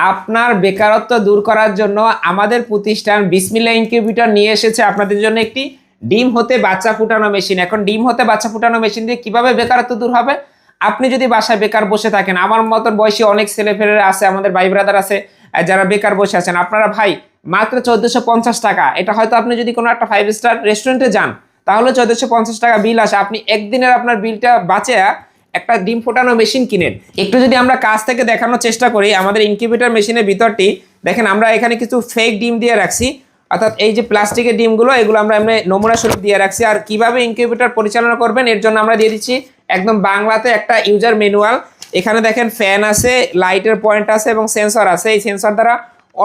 আপনার বেকারত্ব দূর করার জন্য আমাদের প্রতিষ্ঠান বিসমিল্লাহ ইনকিউবেটর নিয়ে এসেছে আপনাদের জন্য একটি ডিম হতে বাচ্চা ফুটানো মেশিন। এখন ডিম হতে বাচ্চা ফুটানো মেশিন দিয়ে কিভাবে বেকারত্ব দূর হবে? আপনি যদি বাসায় বেকার বসে থাকেন, আমার মতন বয়সী অনেক ছেলেপেলেরা আছে, আমাদের ভাই ব্রাদার আছে যারা বেকার বসে আছেন, আপনারা ভাই মাত্র 1450 টাকা, এটা হয়তো আপনি যদি কোনো একটা 5 স্টার রেস্টুরেন্টে যান তাহলে 1450 টাকা বিল আসে, আপনি একদিনের আপনার বিলটা বাঁচে একটা ডিম ফোটানো মেশিন কিনেন। একটু যদি আমরা কাছ থেকে দেখানোর চেষ্টা করি, আমাদের ইনকিউবেটর মেশিনের ভিতরটি দেখেন, আমরা এখানে কিছু ফেক ডিম দিয়ে রাখছি, অর্থাৎ এই যে প্লাস্টিকের ডিমগুলো এগুলো আমরা এমনি নমুনা স্বরূপ দিয়ে রাখছি। আর কিভাবে ইনকিউবেটর পরিচালনা করবেন এর জন্য আমরা দিয়ে দিচ্ছি একদম বাংলাতে একটা ইউজার ম্যানুয়াল। এখানে দেখেন ফ্যান আছে, লাইটের পয়েন্ট আছে এবং সেন্সর আছে। এই সেন্সর দ্বারা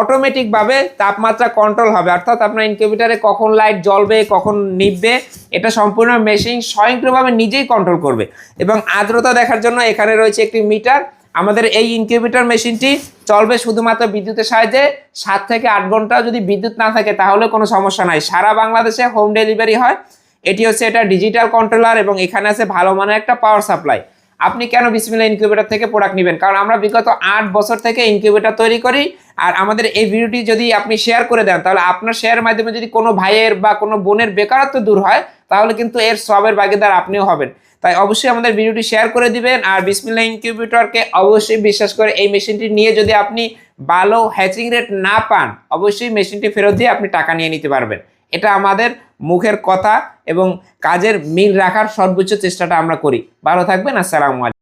অটোমেটিকভাবে তাপমাত্রা কন্ট্রোল হবে, অর্থাৎ আপনার ইনকিউবেটরে কখন লাইট জ্বলবে কখন নিভবে এটা সম্পূর্ণ মেশিন স্বয়ংক্রিয়ভাবে নিজেই কন্ট্রোল করবে। এবং আর্দ্রতা দেখার জন্য এখানে রয়েছে একটি মিটার। আমাদের এই ইনকিউবেটর মেশিনটি চলবে শুধুমাত্র বিদ্যুতের সাহায্যে। 7 থেকে 8 ঘন্টা যদি বিদ্যুৎ না থাকে তাহলে কোনো সমস্যা নাই, সারা বাংলাদেশে হোম ডেলিভারি হয়। এটি হচ্ছে এটা ডিজিটাল কন্ট্রোলার এবং এখানে আছে ভালো মানের একটা পাওয়ার সাপ্লাই। আপনি কেন বিসমিল্লাহ ইনকিউবেটর থেকে প্রোডাক্ট নেবেন? কারণ আমরা বিগত 8 বছর থেকে ইনকিউবেটর তৈরি করি। আর আমাদের এই ভিডিওটি যদি আপনি শেয়ার করে দেন তাহলে আপনার শেয়ারের মাধ্যমে যদি কোনো ভাইয়ের বা কোনো বোনের বেকারত্ব দূর হয় তাহলে কিন্তু এর সবের ভাগীদার আপনিও হবেন। তাই অবশ্যই আমাদের ভিডিওটি শেয়ার করে দিবেন। আর বিসমিল্লাহ ইনকিউবেটরকে অবশ্যই বিশ্বাস করে এই মেশিনটি নিয়ে যদি আপনি ভালো হ্যাচিং রেট না পান অবশ্যই মেশিনটি ফেরত দিয়ে আপনি টাকা নিয়ে নিতে পারবেন। এটা আমাদের মুখের কথা এবং কাজের মিল রাখার সর্বোচ্চ চেষ্টাটা আমরা করি। ভালো থাকবেন। আসসালামু আলাইকুম।